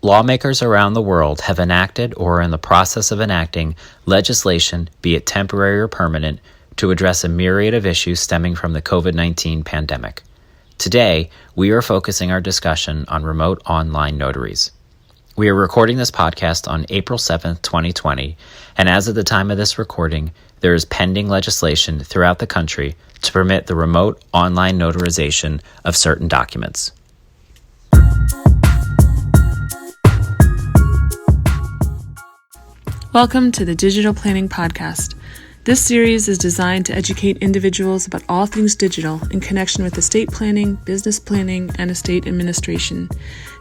Lawmakers around the world have enacted or are in the process of enacting legislation, be it temporary or permanent, to address a myriad of issues stemming from the COVID-19 pandemic. Today, we are focusing our discussion on remote online notaries. We are recording this podcast on April 7th, 2020, and as of the time of this recording, there is pending legislation throughout the country to permit the remote online notarization of certain documents. Welcome to the Digital Planning Podcast. This series is designed to educate individuals about all things digital in connection with estate planning, business planning, and estate administration.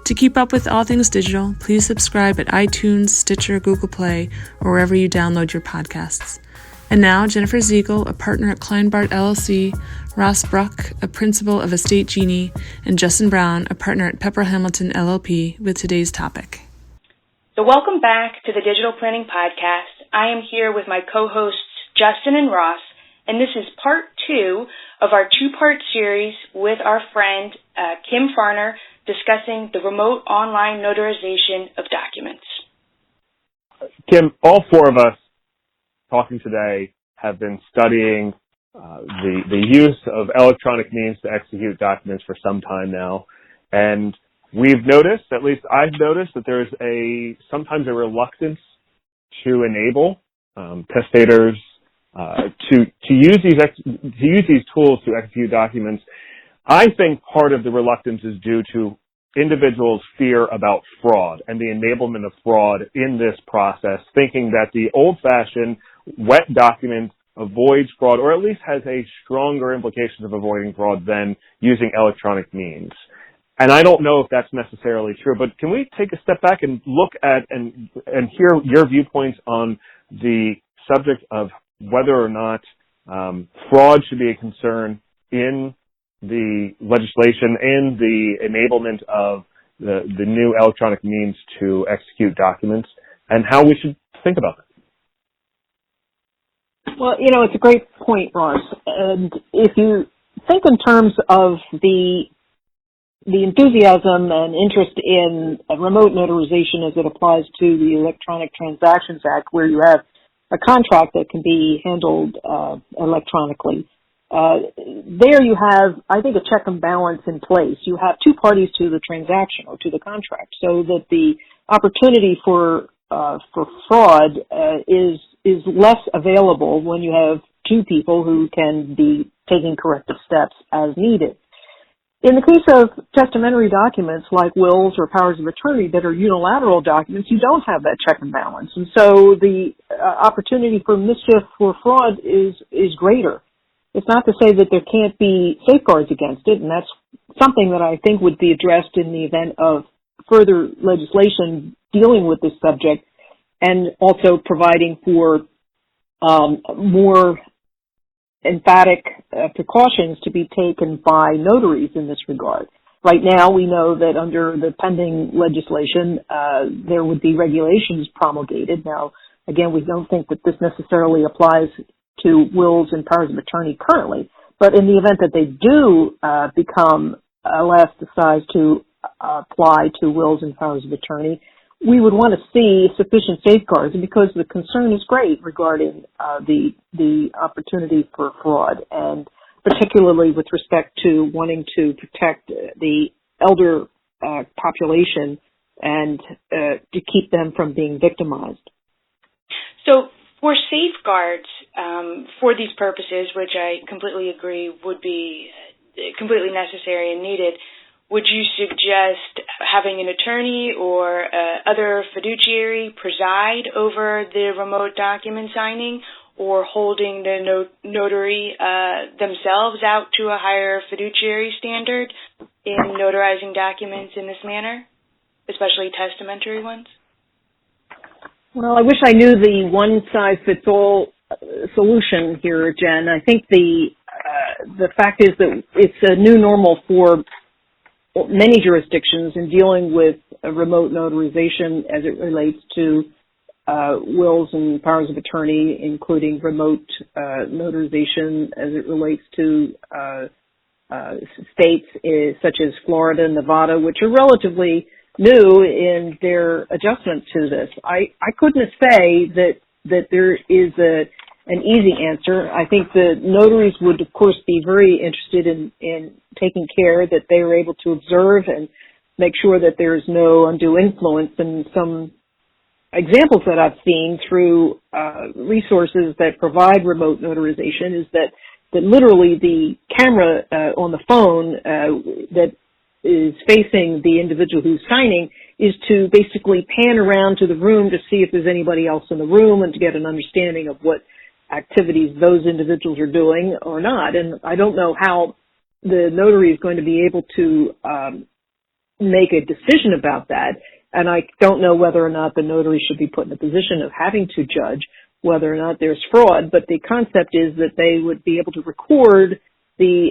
To keep up with all things digital, please subscribe at iTunes, Stitcher, Google Play, or wherever you download your podcasts. And now, Jennifer Ziegel, a partner at Kleinbart LLC, Ross Bruck, a principal of Estate Genie, and Justin Brown, a partner at Pepper Hamilton LLP, with today's topic. So welcome back to the Digital Planning Podcast. I am here with my co-hosts Justin and Ross, and this is part 2 of our 2-part series with our friend Kim Farner discussing the remote online notarization of documents. Kim, all 4 of us talking today have been studying the use of electronic means to execute documents for some time now, and we've noticed, at least I've noticed, that there's sometimes a reluctance to enable testators to use these tools to execute documents. I think part of the reluctance is due to individuals' fear about fraud and the enablement of fraud in this process, thinking that the old-fashioned wet document avoids fraud, or at least has a stronger implication of avoiding fraud than using electronic means. And I don't know if that's necessarily true, but can we take a step back and look at and hear your viewpoints on the subject of whether or not fraud should be a concern in the legislation and the enablement of the new electronic means to execute documents, and how we should think about that? Well, it's a great point, Ross. And if you think in terms of the enthusiasm and interest in remote notarization as it applies to the Electronic Transactions Act, where you have a contract that can be handled electronically, there you have, I think, a check and balance in place. You have 2 parties to the transaction or to the contract, so that the opportunity for fraud is less available when you have 2 people who can be taking corrective steps as needed. In the case of testamentary documents like wills or powers of attorney that are unilateral documents, you don't have that check and balance. And so the opportunity for mischief or fraud is greater. It's not to say that there can't be safeguards against it, and that's something that I think would be addressed in the event of further legislation dealing with this subject, and also providing for more emphatic precautions to be taken by notaries in this regard. Right now, we know that under the pending legislation, there would be regulations promulgated. Now, again, we don't think that this necessarily applies to wills and powers of attorney currently, but in the event that they do become elasticized to apply to wills and powers of attorney, we would want to see sufficient safeguards, because the concern is great regarding the opportunity for fraud, and particularly with respect to wanting to protect the elder population and to keep them from being victimized. So for safeguards for these purposes, which I completely agree would be completely necessary and needed, would you suggest having an attorney or other fiduciary preside over the remote document signing, or holding the notary themselves out to a higher fiduciary standard in notarizing documents in this manner, especially testamentary ones? Well, I wish I knew the one-size-fits-all solution here, Jen. I think the fact is that it's a new normal for many jurisdictions in dealing with remote notarization as it relates to wills and powers of attorney, including remote notarization as it relates to states such as Florida and Nevada, which are relatively new in their adjustment to this. I couldn't say that there is an easy answer. I think the notaries would, of course, be very interested in taking care that they are able to observe and make sure that there is no undue influence. And some examples that I've seen through resources that provide remote notarization is that literally the camera on the phone that is facing the individual who's signing is to basically pan around to the room to see if there's anybody else in the room and to get an understanding of what activities those individuals are doing or not. And I don't know how the notary is going to be able to make a decision about that. And I don't know whether or not the notary should be put in a position of having to judge whether or not there's fraud. But the concept is that they would be able to record the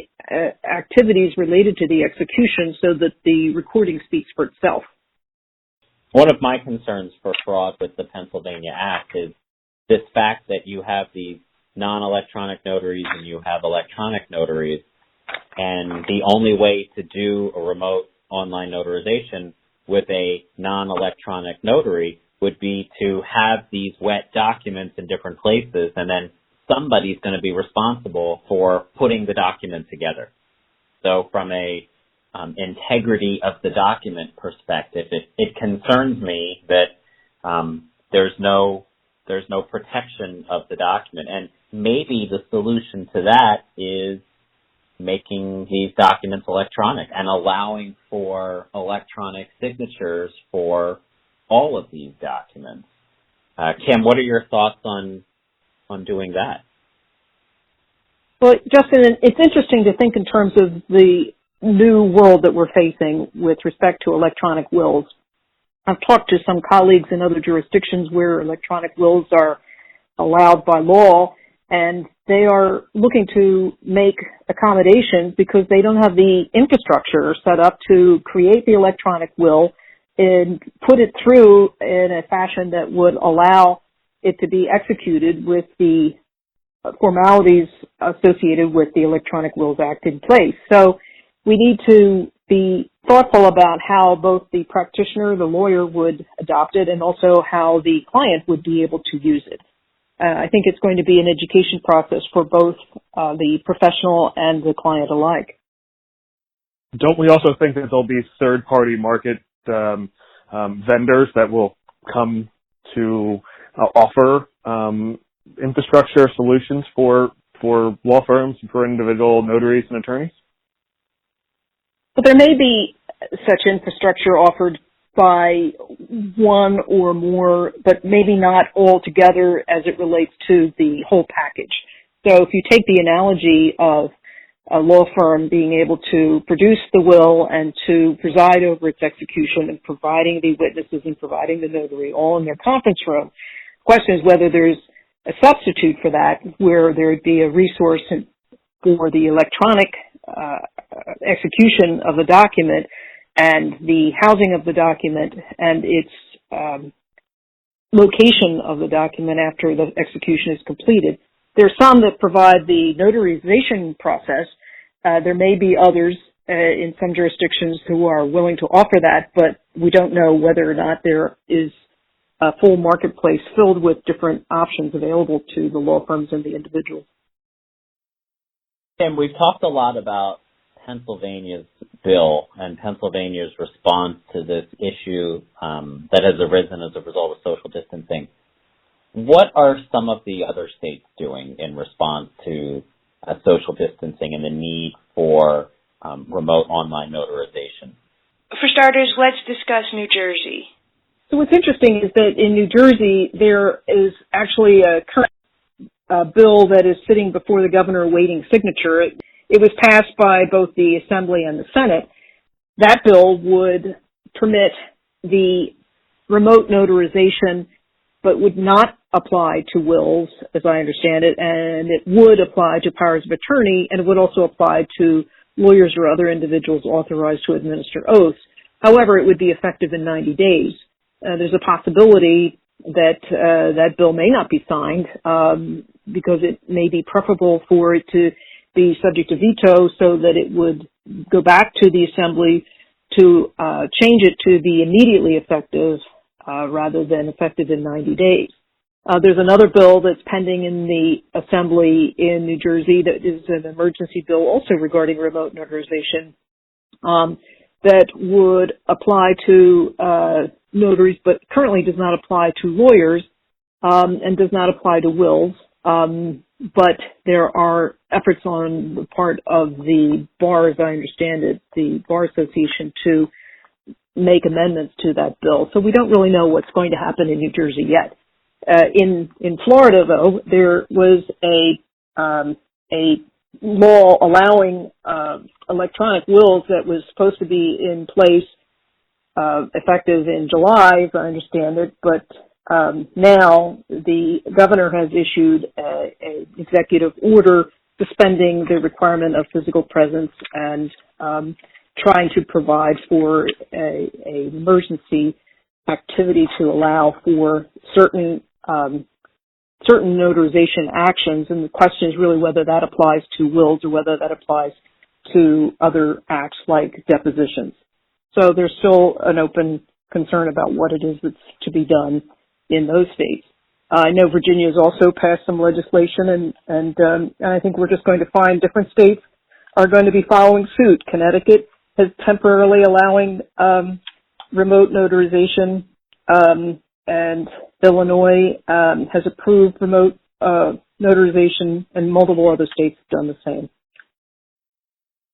activities related to the execution so that the recording speaks for itself. One of my concerns for fraud with the Pennsylvania Act is this fact that you have these non-electronic notaries and you have electronic notaries, and the only way to do a remote online notarization with a non-electronic notary would be to have these wet documents in different places, and then somebody's going to be responsible for putting the document together. So from a integrity of the document perspective, it concerns me that there's no protection of the document. And maybe the solution to that is making these documents electronic and allowing for electronic signatures for all of these documents. Kim, what are your thoughts on doing that? Well, Justin, it's interesting to think in terms of the new world that we're facing with respect to electronic wills. I've talked to some colleagues in other jurisdictions where electronic wills are allowed by law, and they are looking to make accommodations because they don't have the infrastructure set up to create the electronic will and put it through in a fashion that would allow it to be executed with the formalities associated with the Electronic Wills Act in place. So we need to be thoughtful about how both the practitioner, the lawyer, would adopt it, and also how the client would be able to use it. I think it's going to be an education process for both the professional and the client alike. Don't we also think that there'll be third-party market vendors that will come to offer infrastructure solutions for law firms, for individual notaries and attorneys? But there may be such infrastructure offered by one or more, but maybe not all together as it relates to the whole package. So if you take the analogy of a law firm being able to produce the will and to preside over its execution and providing the witnesses and providing the notary all in their conference room, the question is whether there's a substitute for that, where there would be a resource for the electronic execution of the document and the housing of the document and its location of the document after the execution is completed. There are some that provide the notarization process. There may be others in some jurisdictions who are willing to offer that, but we don't know whether or not there is a full marketplace filled with different options available to the law firms and the individuals. Tim, we've talked a lot about Pennsylvania's bill and Pennsylvania's response to this issue that has arisen as a result of social distancing. What are some of the other states doing in response to social distancing and the need for remote online notarization? For starters, let's discuss New Jersey. So what's interesting is that in New Jersey, there is actually a current bill that is sitting before the governor awaiting signature. It was passed by both the Assembly and the Senate. That bill would permit the remote notarization, but would not apply to wills, as I understand it, and it would apply to powers of attorney, and it would also apply to lawyers or other individuals authorized to administer oaths. However, it would be effective in 90 days. There's a possibility that that bill may not be signed because it may be preferable for it to be subject to veto so that it would go back to the Assembly to change it to be immediately effective rather than effective in 90 days. There's another bill that's pending in the Assembly in New Jersey that is an emergency bill also regarding remote notarization that would apply to notaries, but currently does not apply to lawyers and does not apply to wills. But there are efforts on the part of the bar, as I understand it, the Bar Association, to make amendments to that bill. So we don't really know what's going to happen in New Jersey yet. In Florida, though, there was a law allowing electronic wills that was supposed to be in place effective in July, as I understand it, but now the governor has issued an executive order suspending the requirement of physical presence and trying to provide for a emergency activity to allow for certain notarization actions, and the question is really whether that applies to wills or whether that applies to other acts like depositions. So there's still an open concern about what it is that's to be done in those states. I know Virginia has also passed some legislation, and I think we're just going to find different states are going to be following suit. Connecticut is temporarily allowing remote notarization, and Illinois has approved remote notarization, and multiple other states have done the same.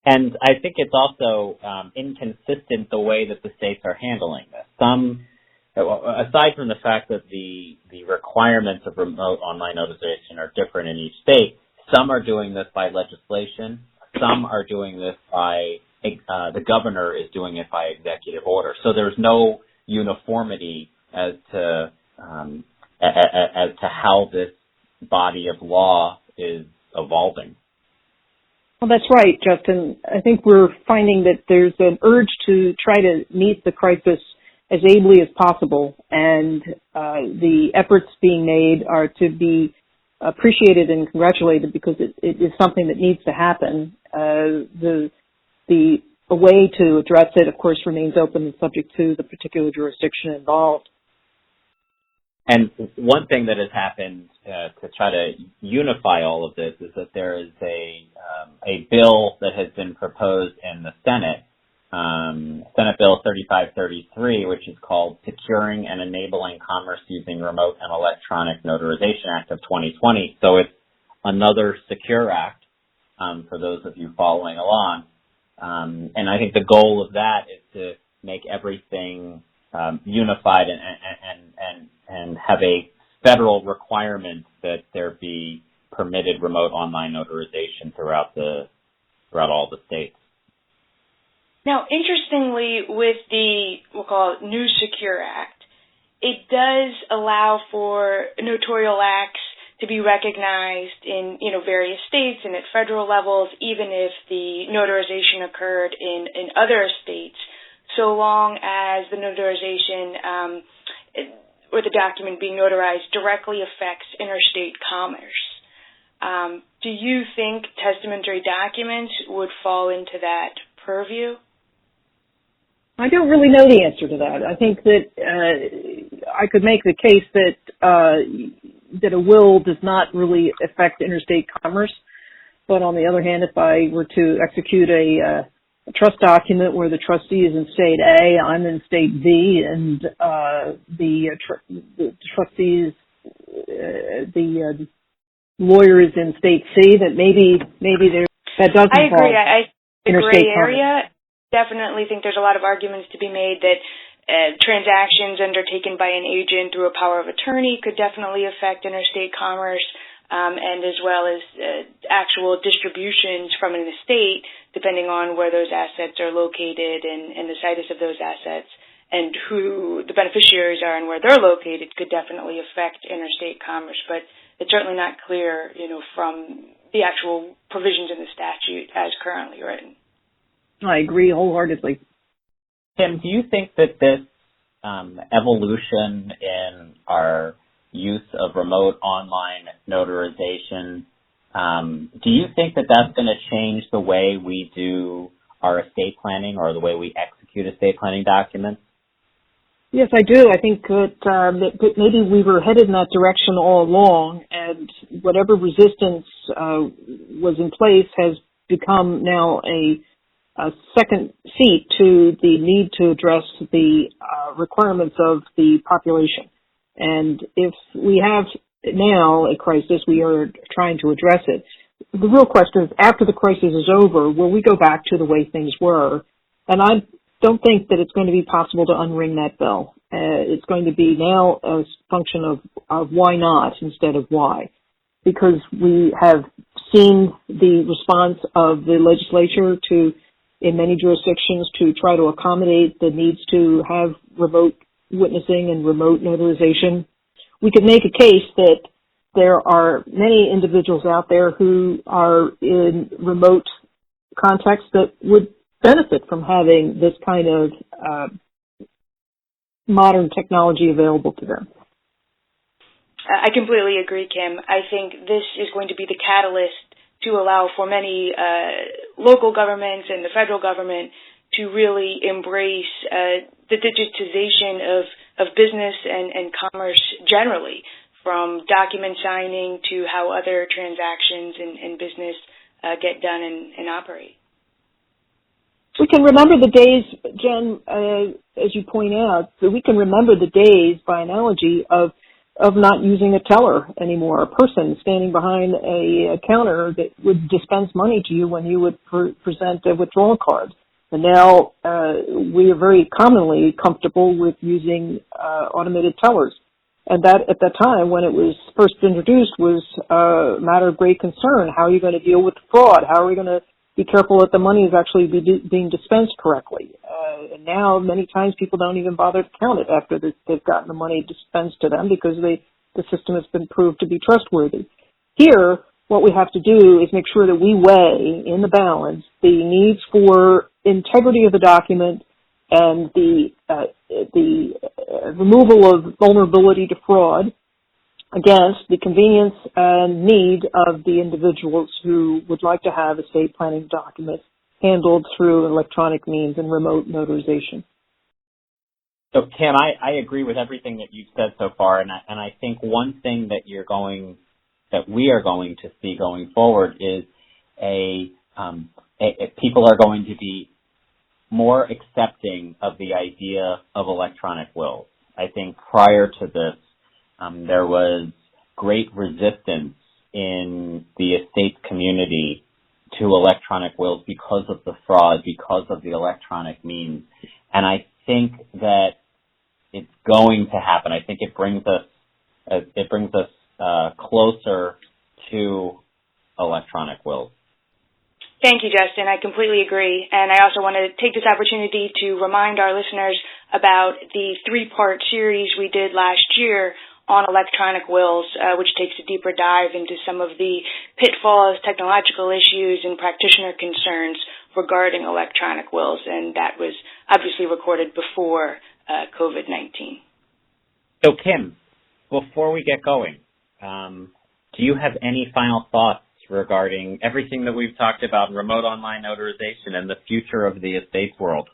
And I think it's also inconsistent the way that the states are handling this. Some, aside from the fact that the requirements of remote online notarization are different in each state, some are doing this by legislation, some are doing this by, the governor is doing it by executive order. So there's no uniformity as to how this body of law is evolving. Well, that's right, Justin. I think we're finding that there's an urge to try to meet the crisis as ably as possible, and the efforts being made are to be appreciated and congratulated because it is something that needs to happen. The way to address it, of course, remains open and subject to the particular jurisdiction involved. And one thing that has happened to try to unify all of this is that there is a bill that has been proposed in the Senate, Senate Bill 3533, which is called Securing and Enabling Commerce Using Remote and Electronic Notarization Act of 2020. So it's another secure act for those of you following along. And I think the goal of that is to make everything unified and have a federal requirement that there be permitted remote online notarization throughout all the states. Now, interestingly, with the, we'll call it New Secure Act, it does allow for notarial acts to be recognized in, various states and at federal levels, even if the notarization occurred in other states, so long as the notarization or the document being notarized directly affects interstate commerce. Do you think testamentary documents would fall into that purview? I don't really know the answer to that. I think that I could make the case that a will does not really affect interstate commerce. But on the other hand, if I were to execute a trust document where the trustee is in state A, I'm in state B, and the trustees, the lawyer is in state C, that maybe that doesn't I agree. I interstate gray area. Definitely think there's a lot of arguments to be made that transactions undertaken by an agent through a power of attorney could definitely affect interstate commerce, and as well as actual distributions from an estate, depending on where those assets are located and the situs of those assets, and who the beneficiaries are and where they're located, could definitely affect interstate commerce. But it's certainly not clear, from the actual provisions in the statute as currently written. I agree wholeheartedly. Tim, do you think that this evolution in our use of remote online notarization, do you think that that's going to change the way we do our estate planning or the way we execute execute estate planning documents? Yes, I do. I think that maybe we were headed in that direction all along, and whatever resistance was in place has become now a second seat to the need to address the requirements of the population. And if we have now a crisis, we are trying to address it. The real question is, after the crisis is over, will we go back to the way things were? And I don't think that it's going to be possible to unring that bell. It's going to be now a function of why not instead of why. Because we have seen the response of the legislature in many jurisdictions to try to accommodate the needs to have remote witnessing and remote notarization. We could make a case that there are many individuals out there who are in remote contexts that would benefit from having this kind of modern technology available to them. I completely agree, Kim. I think this is going to be the catalyst to allow for many local governments and the federal government to really embrace the digitization of business and commerce generally, from document signing to how other transactions and business get done and operate. We can remember the days, Jen, as you point out, that we can remember the days, by analogy, of not using a teller anymore, a person standing behind a counter that would dispense money to you when you would present a withdrawal card. And now we are very commonly comfortable with using automated tellers. And that, at that time, when it was first introduced, was a matter of great concern. How are you going to deal with fraud? How are we going to be careful that the money is actually being dispensed correctly? And now, many times, people don't even bother to count it after they've gotten the money dispensed to them because the system has been proved to be trustworthy. Here, what we have to do is make sure that we weigh in the balance the needs for integrity of the document and the removal of vulnerability to fraud against the convenience and need of the individuals who would like to have estate planning documents handled through electronic means and remote notarization. So, Kim, I agree with everything that you've said so far, and I think one thing that we are going to see going forward is people are going to be more accepting of the idea of electronic wills. I think prior to this, there was great resistance in the estate community to electronic wills because of the fraud, because of the electronic means. And I think that it's going to happen. I think it brings us closer to electronic wills. Thank you, Justin. I completely agree. And I also want to take this opportunity to remind our listeners about the 3-part series we did last year on electronic wills, which takes a deeper dive into some of the pitfalls, technological issues, and practitioner concerns regarding electronic wills. And that was obviously recorded before COVID-19. So, Kim, before we get going, do you have any final thoughts regarding everything that we've talked about in remote online notarization and the future of the estates world?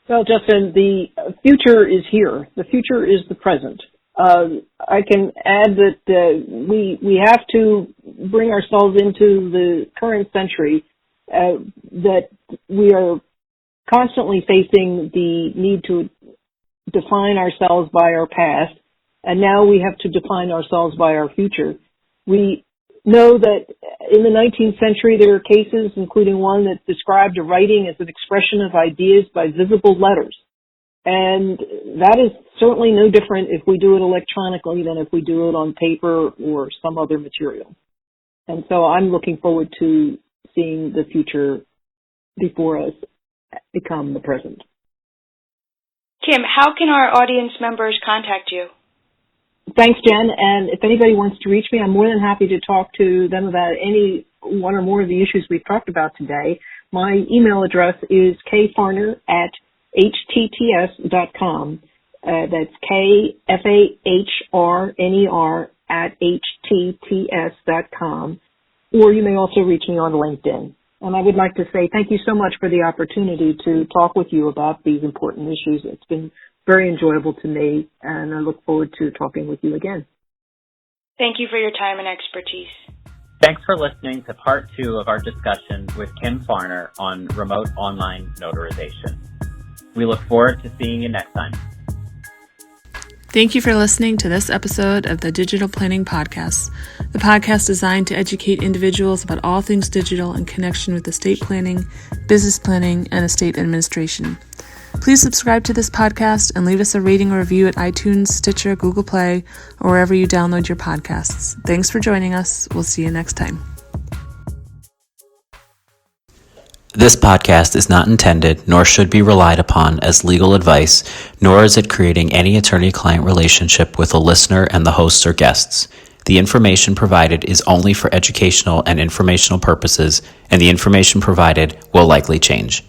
Well, Justin, the future is here. The future is the present. I can add that we have to bring ourselves into the current century, that we are constantly facing the need to define ourselves by our past, and now we have to define ourselves by our future. We know that in the 19th century there are cases, including one that described a writing as an expression of ideas by visible letters. And that is certainly no different if we do it electronically than if we do it on paper or some other material. And so I'm looking forward to seeing the future before us become the present. Kim, how can our audience members contact you? Thanks, Jen. And if anybody wants to reach me, I'm more than happy to talk to them about any one or more of the issues we've talked about today. My email address is kfarner@htts.com. That's KFAHRNER @htts.com. Or you may also reach me on LinkedIn. And I would like to say thank you so much for the opportunity to talk with you about these important issues. It's been very enjoyable to me, and I look forward to talking with you again. Thank you for your time and expertise. Thanks for listening to part 2 of our discussion with Kim Farner on remote online notarization. We look forward to seeing you next time. Thank you for listening to this episode of the Digital Planning Podcast, the podcast designed to educate individuals about all things digital in connection with estate planning, business planning, and estate administration. Please subscribe to this podcast and leave us a rating or review at iTunes, Stitcher, Google Play, or wherever you download your podcasts. Thanks for joining us. We'll see you next time. This podcast is not intended nor should be relied upon as legal advice, nor is it creating any attorney-client relationship with a listener and the hosts or guests. The information provided is only for educational and informational purposes, and the information provided will likely change.